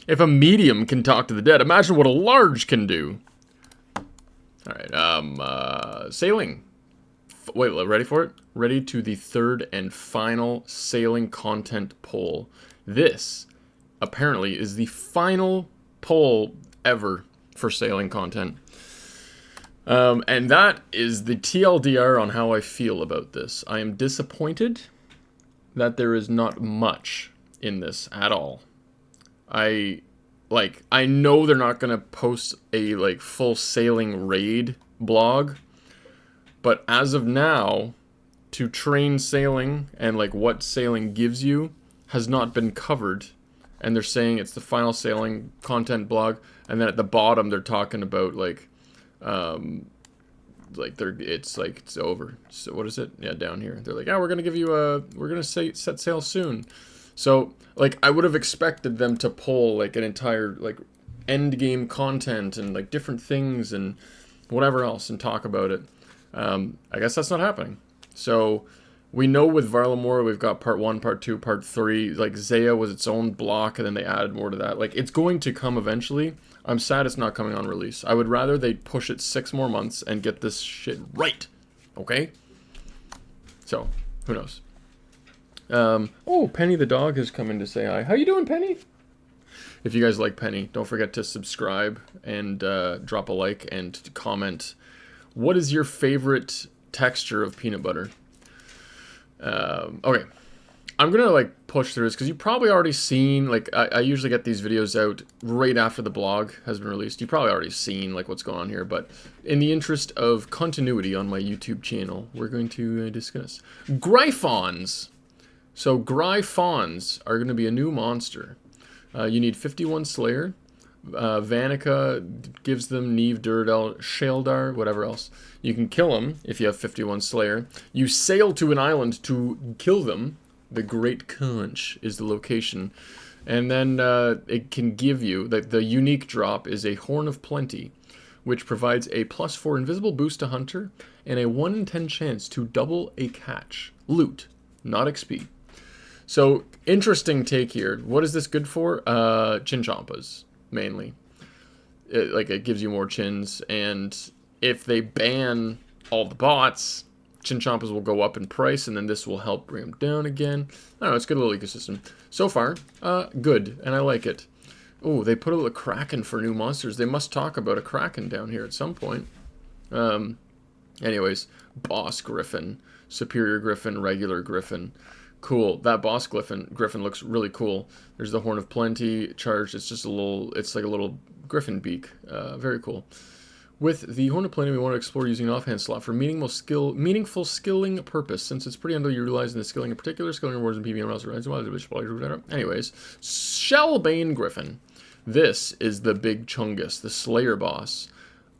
If a medium can talk to the dead, imagine what a large can do. Alright, sailing. Wait, ready for it? Ready to the third and final sailing content poll. This, apparently, is the final poll ever for sailing content. And that is the TLDR on how I feel about this. I am disappointed that there is not much in this at all. I know they're not gonna post a full sailing raid blog, but as of now, to train sailing and what sailing gives you has not been covered, and they're saying it's the final sailing content blog, and then at the bottom they're talking about it's over. So what is it? Yeah, down here they're like, we're gonna set sail soon. So I would have expected them to pull an entire end game content and different things and whatever else and talk about it. I guess that's not happening. So we know with Varlamore we've got part 1, part 2, part 3. Zaya was its own block, and then they added more to that. It's going to come eventually. I'm sad it's not coming on release. I would rather they push it 6 more months and get this shit right. Okay? So, who knows? Oh, Penny the dog has come in to say hi. How you doing, Penny? If you guys like Penny, don't forget to subscribe and drop a like and comment. What is your favorite texture of peanut butter? Okay. I'm gonna push through this because you've probably already seen, I usually get these videos out right after the blog has been released. You've probably already seen what's going on here, but in the interest of continuity on my YouTube channel, we're going to discuss Gryphons. So Gryphons are going to be a new monster. You need 51 Slayer. Vanica gives them Neve, Duradel, Sheldar, whatever else. You can kill them if you have 51 Slayer. You sail to an island to kill them. The Great Conch is the location. And then it can give you, the unique drop is a Horn of Plenty, which provides a +4 invisible boost to Hunter and a 1 in 10 chance to double a catch. Loot, not XP. So, interesting take here. What is this good for? Chinchompas, mainly. It gives you more chins, and if they ban all the bots, Chinchompas will go up in price, and then this will help bring them down again. I don't know, it's a good little ecosystem. So far, good, and I like it. Oh, they put a little Kraken for new monsters. They must talk about a Kraken down here at some point. Anyways, Boss Griffin, Superior Griffin, Regular Griffin. Cool. That Boss Griffin looks really cool. There's the Horn of Plenty charged. It's just it's like a little Griffin beak. Very cool. With the Horn of Plenty, we want to explore using an offhand slot for meaningful skilling purpose, since it's pretty underutilized in the skilling in particular. Skilling rewards and PvP around. Anyways, Shellbane Griffin. This is the big Chungus, the Slayer boss.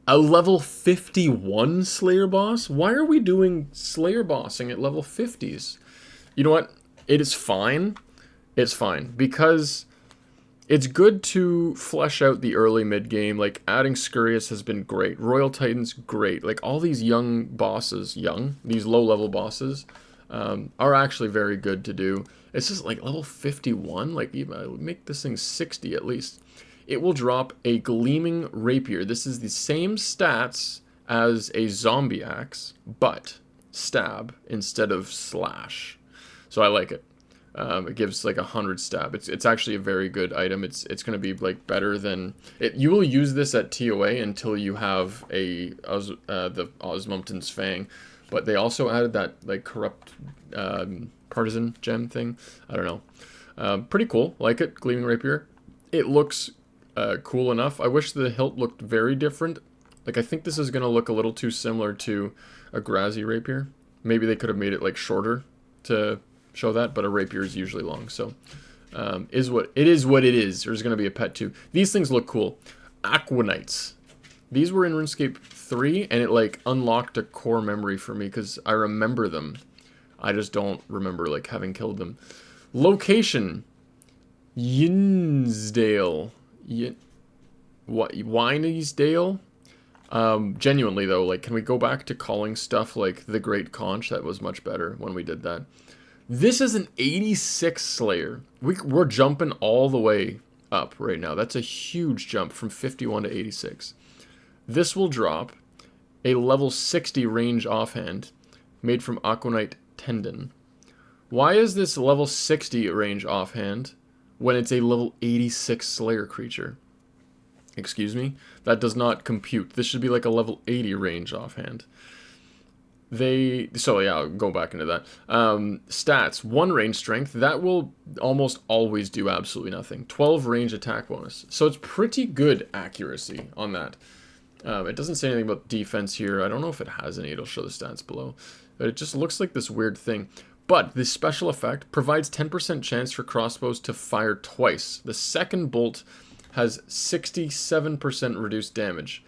A level 51 Slayer boss? Why are we doing Slayer bossing at level 50s? You know what? It is fine. It's fine. Because it's good to flesh out the early mid-game. Adding Scurious has been great. Royal Titan's great. All these young bosses, these low-level bosses, are actually very good to do. It's just, level 51, even make this thing 60 at least. It will drop a Gleaming Rapier. This is the same stats as a Zombie Axe, but stab instead of slash. So I like it. It gives 100 stab. It's actually a very good item. It's going to be better than it. You will use this at TOA until you have the Osmumten's Fang, but they also added that corrupt partisan gem thing. I don't know. Pretty cool. Like it. Gleaming Rapier. It looks cool enough. I wish the hilt looked very different. I think this is going to look a little too similar to a Grazi Rapier. Maybe they could have made it shorter to show that, but a rapier is usually long, so it is what it is. There's going to be a pet too. These things look cool. Aquanites. These were in RuneScape 3, and it unlocked a core memory for me because I remember them. I just don't remember having killed them. Location. Yinsdale. Winesdale? Genuinely though, can we go back to calling stuff the Great Conch? That was much better when we did that. This is an 86 Slayer. We're jumping all the way up right now. That's a huge jump from 51 to 86. This will drop a level 60 range offhand made from Aquanite Tendon. Why is this level 60 range offhand when it's a level 86 Slayer creature? Excuse me? That does not compute. This should be like a level 80 range offhand. So yeah, I'll go back into that. Stats, 1 range strength, that will almost always do absolutely nothing. 12 range attack bonus. So it's pretty good accuracy on that. It doesn't say anything about defense here. I don't know if it has any, it'll show the stats below. But it just looks like this weird thing. But this special effect provides 10% chance for crossbows to fire twice. The second bolt has 67% reduced damage.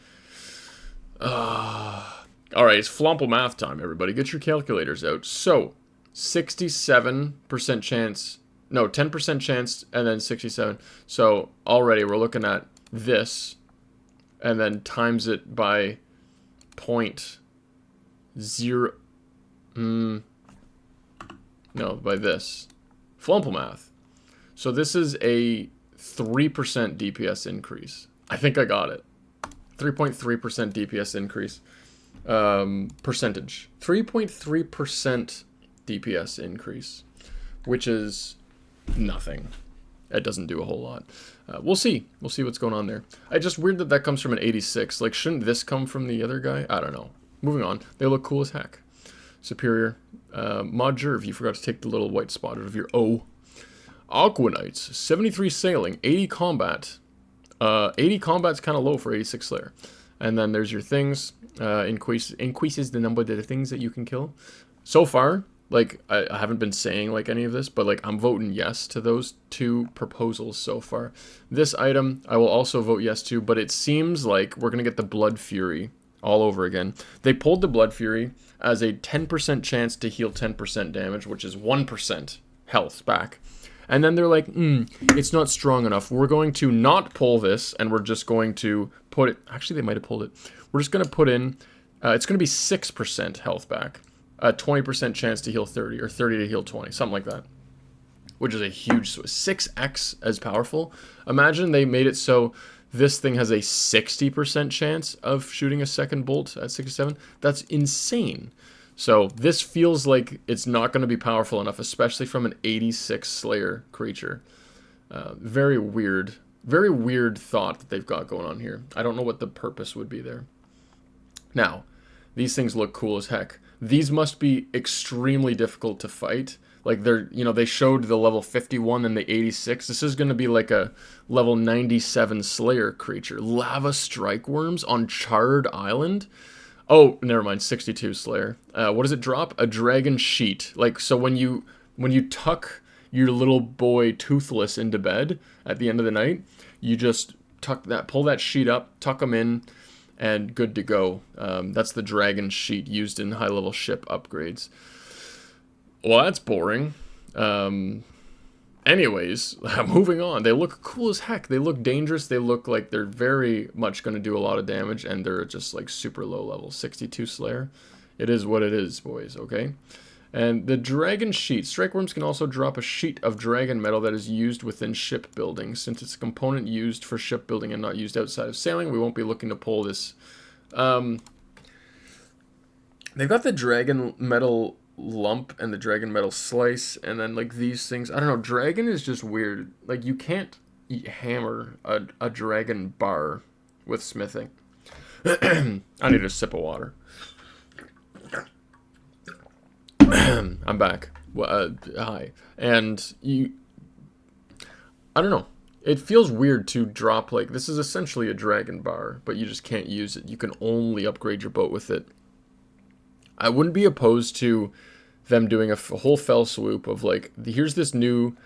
Alright, it's Flomple math time, everybody. Get your calculators out. So, 67% chance, no, 10% chance, and then 67. So, already we're looking at this, and then times it by 0.0, no, by this. Flomple math. So this is a 3% DPS increase. I think I got it. 3.3% DPS increase. Percentage. 3.3% DPS increase. Which is nothing. It doesn't do a whole lot. We'll see. We'll see what's going on there. Just weird that that comes from an 86. Like, shouldn't this come from the other guy? I don't know. Moving on. They look cool as heck. Superior. Mod Jerv, you forgot to take the little white spot out of your O. Aquanites, 73 sailing, 80 combat. 80 combat's kind of low for 86 Slayer. And then there's your things. Increases the number of the things that you can kill. So far, like, I haven't been saying, like, any of this, but, like, I'm voting yes to those 2 proposals so far. This item, I will also vote yes to, but it seems like we're going to get the Blood Fury all over again. They pulled the Blood Fury as a 10% chance to heal 10% damage, which is 1% health back. And then they're like, it's not strong enough. We're going to not pull this, and we're just going to put it... Actually, they might have pulled it. We're just going to put in... it's going to be 6% health back. A 20% chance to heal 30, or 30 to heal 20, something like that. Which is a huge... 6x as powerful. Imagine they made it so this thing has a 60% chance of shooting a second bolt at 67. That's insane. So this feels like it's not going to be powerful enough, especially from an 86 Slayer creature. Very weird thought that they've got going on here. I don't know what the purpose would be there. Now, these things look cool as heck. These must be extremely difficult to fight. Like, they're, you know, they showed the level 51 and the 86. This is going to be like a level 97 Slayer creature. Lava Strike Worms on Charred Island? Oh, never mind, 62 Slayer. What does it drop? A Dragon Sheet. Like, so when you tuck your little boy Toothless into bed at the end of the night, you just pull that sheet up, tuck them in, and good to go. That's the Dragon Sheet used in high-level ship upgrades. Well, that's boring. Anyways, moving on. They look cool as heck. They look dangerous. They look like they're very much going to do a lot of damage, and they're just like super low level. 62 Slayer. It is what it is, boys, okay? And the Dragon Sheet. Strike Worms can also drop a sheet of dragon metal that is used within shipbuilding. Since it's a component used for shipbuilding and not used outside of sailing, we won't be looking to pull this. They've got the dragon metal lump and the dragon metal slice, and then like these things. I don't know, dragon is just weird. Like, you can't hammer a dragon bar with smithing. I need a sip of water. I'm back. Hi. And I don't know, it feels weird to drop, like, this is essentially a dragon bar, but you just can't use it. You can only upgrade your boat with it. I wouldn't be opposed to them doing a whole fell swoop of, like, here's this new,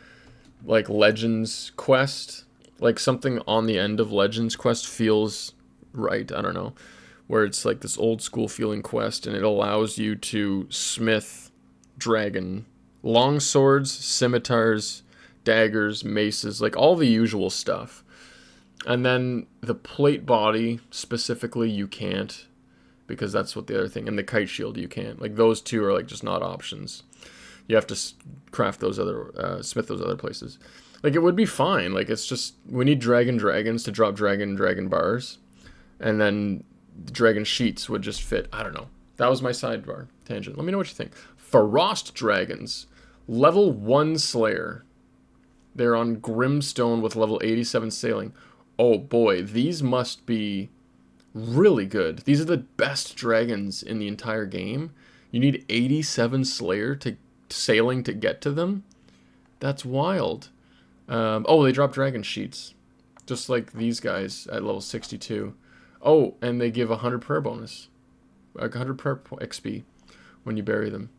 like, Legends quest. Like, something on the end of Legends quest feels right, I don't know. Where it's, like, this old school feeling quest, and it allows you to smith dragon long swords, scimitars, daggers, maces, like, all the usual stuff. And then the plate body, specifically, you can't. Because that's what the other thing, and the kite shield you can't. Like, those two are, like, just not options. You have to craft those other, smith those other places. Like, it would be fine. Like, it's just, we need dragons to drop dragon bars. And then dragon sheets would just fit. I don't know. That was my sidebar tangent. Let me know what you think. Frost dragons. Level 1 Slayer. They're on Grimstone with level 87 sailing. Oh boy, these must be really good. These are the best dragons in the entire game. You need 87 Slayer to sailing to get to them? That's wild. Oh, they drop dragon sheets. Just like these guys at level 62. Oh, and they give 100 prayer bonus. 100 prayer XP when you bury them.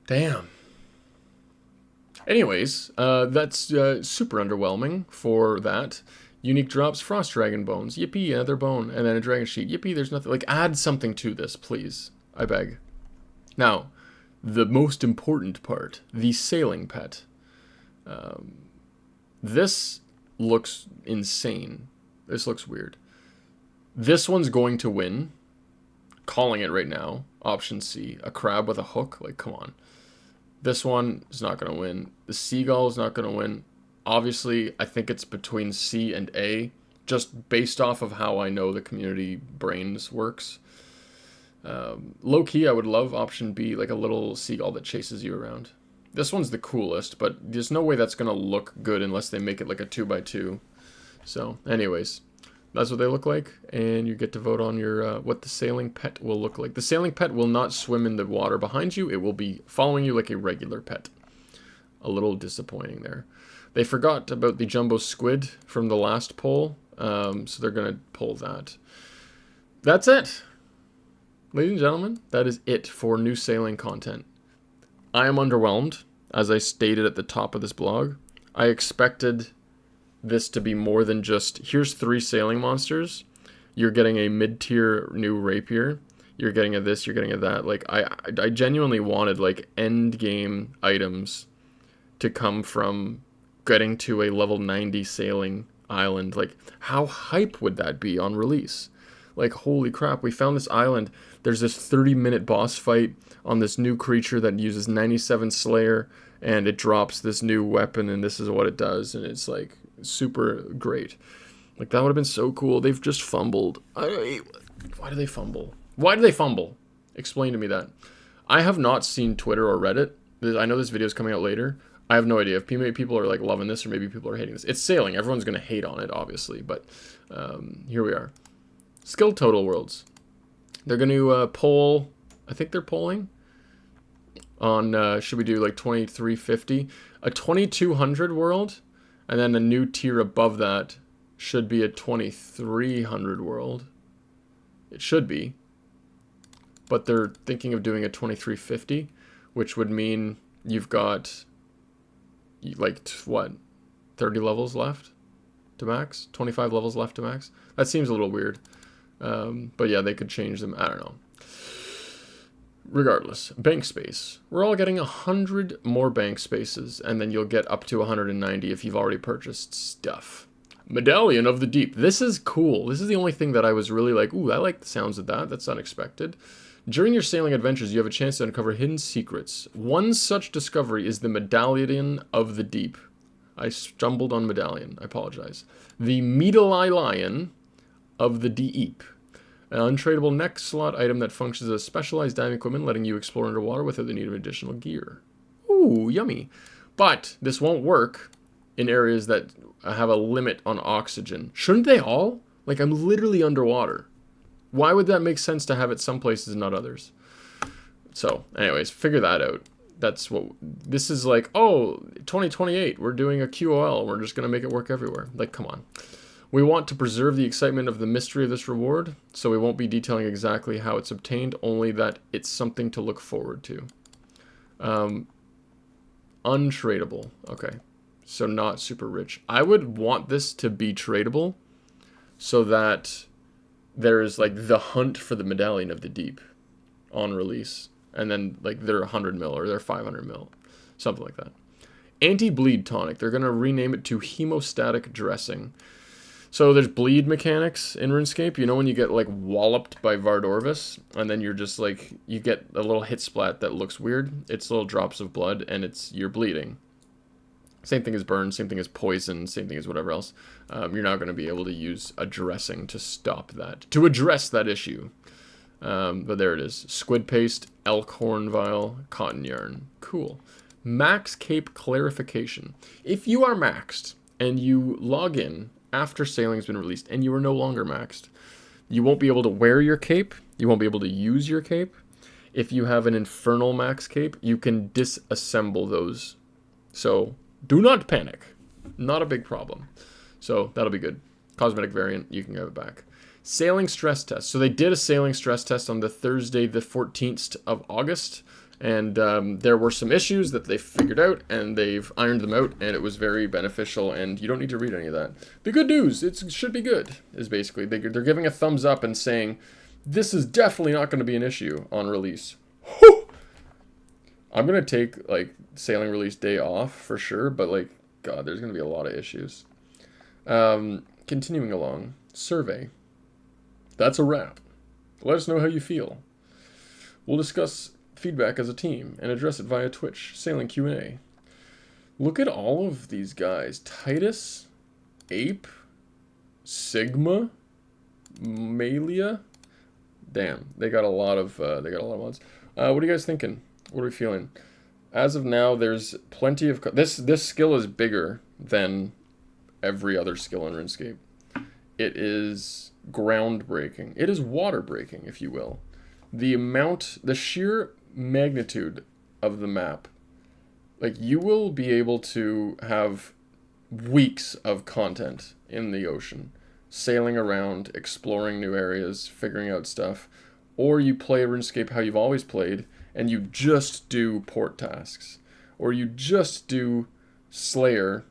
Damn. Anyways, that's super underwhelming for that. Unique drops, frost dragon bones. Yippee, another bone. And then a dragon sheet. Yippee, there's nothing. Like, add something to this, please. I beg. Now, the most important part. The sailing pet. This looks insane. This looks weird. This one's going to win. Calling it right now. Option C. A crab with a hook. Like, come on. This one is not going to win. The seagull is not going to win. Obviously, I think it's between C and A. Just based off of how I know the community brains works. Low-key, I would love option B. Like a little seagull that chases you around. This one's the coolest, but there's no way that's going to look good unless they make it like a 2x2. So, anyways, that's what they look like, and you get to vote on your what the sailing pet will look like. The sailing pet will not swim in the water behind you. It will be following you like a regular pet. A little disappointing there. They forgot about the jumbo squid from the last poll, so they're going to pull that. That's it. Ladies and gentlemen, that is it for new sailing content. I am underwhelmed, as I stated at the top of this blog. I expected this to be more than just, here's 3 sailing monsters, you're getting a mid-tier new rapier, you're getting a this, you're getting a that. Like, I genuinely wanted, like, end game items to come from getting to a level 90 sailing island. Like, how hype would that be on release? Like, holy crap, we found this island. There's this 30-minute boss fight on this new creature that uses 97 Slayer, and it drops this new weapon, and this is what it does, and it's, like, super great. Like, that would have been so cool. They've just fumbled. Why do they fumble? Why do they fumble? Explain to me that. I have not seen Twitter or Reddit. I know this video is coming out later. I have no idea if people are, like, loving this or maybe people are hating this. It's sailing. Everyone's going to hate on it, obviously, but here we are. Skill total worlds. They're going to poll, I think they're polling on, should we do like 2350? A 2200 world, and then a new tier above that should be a 2300 world. It should be. But they're thinking of doing a 2350, which would mean you've got, like, what, 30 levels left to max? 25 levels left to max? That seems a little weird. But yeah, they could change them. I don't know. Regardless, bank space. We're all getting 100 more bank spaces, and then you'll get up to 190 if you've already purchased stuff. Medallion of the Deep. This is cool. This is the only thing that I was really like, ooh, I like the sounds of that. That's unexpected. During your sailing adventures, you have a chance to uncover hidden secrets. One such discovery is the Medallion of the Deep. I stumbled on medallion. I apologize. The Medallion of the Deep. An untradeable neck slot item that functions as specialized diving equipment, letting you explore underwater without the need of additional gear. Ooh, yummy. But this won't work in areas that have a limit on oxygen. Shouldn't they all? Like, I'm literally underwater. Why would that make sense to have it some places and not others? So, anyways, figure that out. That's what, this is like, oh, 2028, we're doing a QOL, we're just going to make it work everywhere. Like, come on. We want to preserve the excitement of the mystery of this reward, so we won't be detailing exactly how it's obtained, only that it's something to look forward to. Untradeable. Okay. So not super rich. I would want this to be tradable so that there is, like, the hunt for the Medallion of the Deep on release. And then, like, they're 100 mil or they're 500 mil. Something like that. Anti-bleed tonic. They're going to rename it to hemostatic dressing. So there's bleed mechanics in RuneScape. You know when you get, like, walloped by Vardorvis, and then you're just, like, you get a little hit splat that looks weird? It's little drops of blood, and you're bleeding. Same thing as burn, same thing as poison, same thing as whatever else. You're not going to be able to use a dressing to stop that, to address that issue. But there it is. Squid paste, elk horn vial, cotton yarn. Cool. Max cape clarification. If you are maxed and you log in after sailing's been released and you are no longer maxed, you won't be able to wear your cape. You won't be able to use your cape. If you have an infernal max cape, you can disassemble those. So do not panic. Not a big problem. So that'll be good. Cosmetic variant, you can have it back. Sailing stress test. So they did a sailing stress test on the Thursday, the 14th of August. And there were some issues that they figured out, and they've ironed them out, and it was very beneficial, and you don't need to read any of that. The good news, it should be good, is basically, they're giving a thumbs up and saying, this is definitely not going to be an issue on release. Whew! I'm going to take, like, sailing release day off for sure, but, like, God, there's going to be a lot of issues. Continuing along. Survey. That's a wrap. Let us know how you feel. We'll discuss feedback as a team and address it via Twitch. Sailing Q&A. Look at all of these guys. Titus, Ape, Sigma, Malia. Damn, they got a lot of mods. What are you guys thinking? What are we feeling? As of now, there's plenty of this skill is bigger than every other skill in RuneScape. It is groundbreaking. It is water breaking, if you will. The sheer magnitude of the map. Like, you will be able to have weeks of content in the ocean, sailing around, exploring new areas, figuring out stuff, or you play RuneScape how you've always played, and you just do port tasks, or you just do Slayer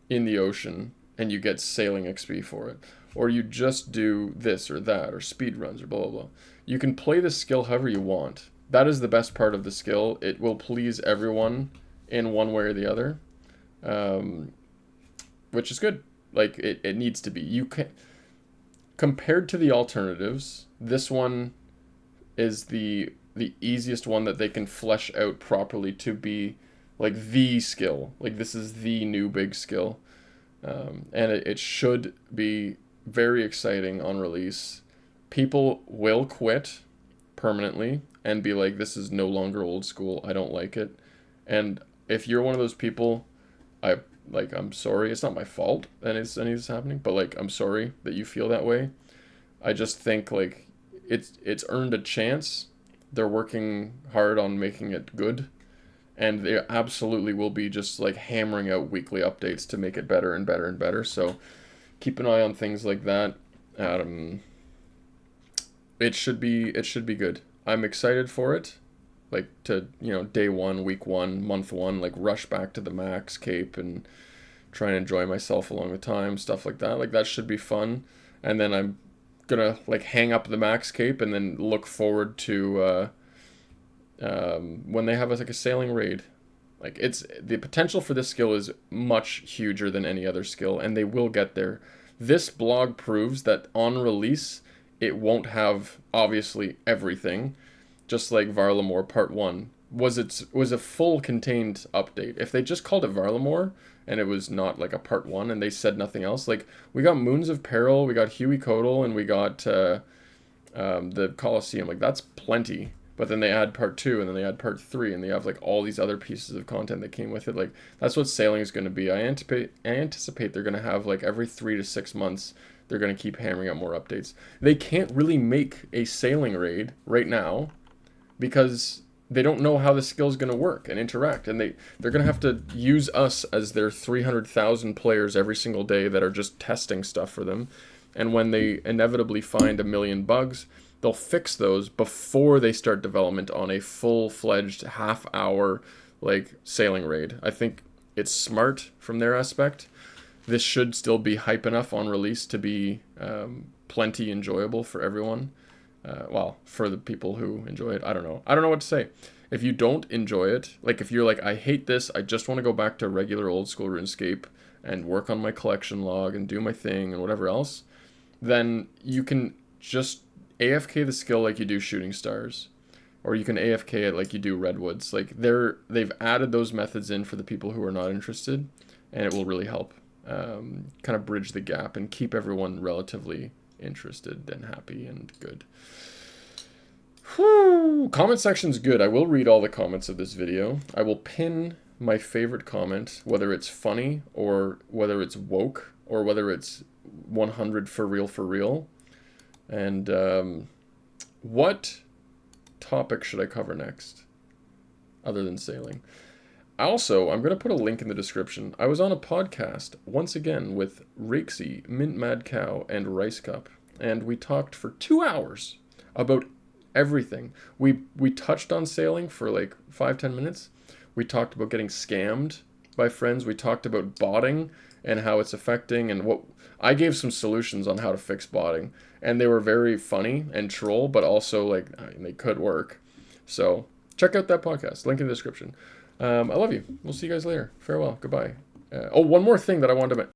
in the ocean, and you get sailing XP for it, or you just do this or that, or speed runs, or blah, blah, blah. You can play the skill however you want. That is the best part of the skill. It will please everyone in one way or the other, which is good. Like, it needs to be. You can, compared to the alternatives, this one is the easiest one that they can flesh out properly to be like the skill. Like, this is the new big skill, and it should be very exciting on release. People will quit permanently and be like, this is no longer old school, I don't like it. And if you're one of those people, I'm sorry, it's not my fault that any of this happening, but like, I'm sorry that you feel that way. I just think like it's earned a chance. They're working hard on making it good, and they absolutely will be just like hammering out weekly updates to make it better and better and better. So keep an eye on things like that. It should be good. I'm excited for it. Like, to, day one, week one, month one, like, rush back to the max cape and try and enjoy myself along the time, stuff like that. Like, that should be fun. And then I'm gonna, like, hang up the max cape and then look forward to when they have a sailing raid. Like, it's the potential for this skill is much huger than any other skill, and they will get there. This blog proves that on release, it won't have, obviously, everything. Just like Varlamore Part 1 was a full contained update. If they just called it Varlamore and it was not like a Part 1 and they said nothing else, like, we got Moons of Peril, we got Huey Codal, and we got the Colosseum. Like, that's plenty. But then they add Part 2 and then they add Part 3 and they have like all these other pieces of content that came with it. Like, that's what sailing is going to be. I anticipate they're going to have like every 3 to 6 months they're going to keep hammering out more updates. They can't really make a sailing raid right now because they don't know how the skill is going to work and interact, and they're going to have to use us as their 300,000 players every single day that are just testing stuff for them. And when they inevitably find a million bugs, they'll fix those before they start development on a full-fledged half-hour like sailing raid. I think it's smart from their aspect. This should still be hype enough on release to be plenty enjoyable for everyone. Well, for the people who enjoy it. I don't know what to say. If you don't enjoy it, like if you're like, I hate this, I just want to go back to regular old school RuneScape and work on my collection log and do my thing and whatever else, then you can just AFK the skill like you do Shooting Stars, or you can AFK it like you do Redwoods. Like, they've added those methods in for the people who are not interested, and it will really help kind of bridge the gap and keep everyone relatively interested and happy and good. Whew. Comment section's good. I will read all the comments of this video. I will pin my favorite comment, whether it's funny or whether it's woke or whether it's 100 for real. And what topic should I cover next other than sailing? Also, I'm going to put a link in the description. I was on a podcast once again with Rakesy, Mint Mad Cow, and Rice Cup, and we talked for 2 hours about everything. We touched on sailing for like 5-10 minutes. We talked about getting scammed by friends. We talked about botting and how it's affecting, and what I gave some solutions on how to fix botting, and they were very funny and troll, but also like they could work. So check out that podcast. Link in the description. I love you. We'll see you guys later. Farewell. Goodbye. Oh, one more thing that I wanted to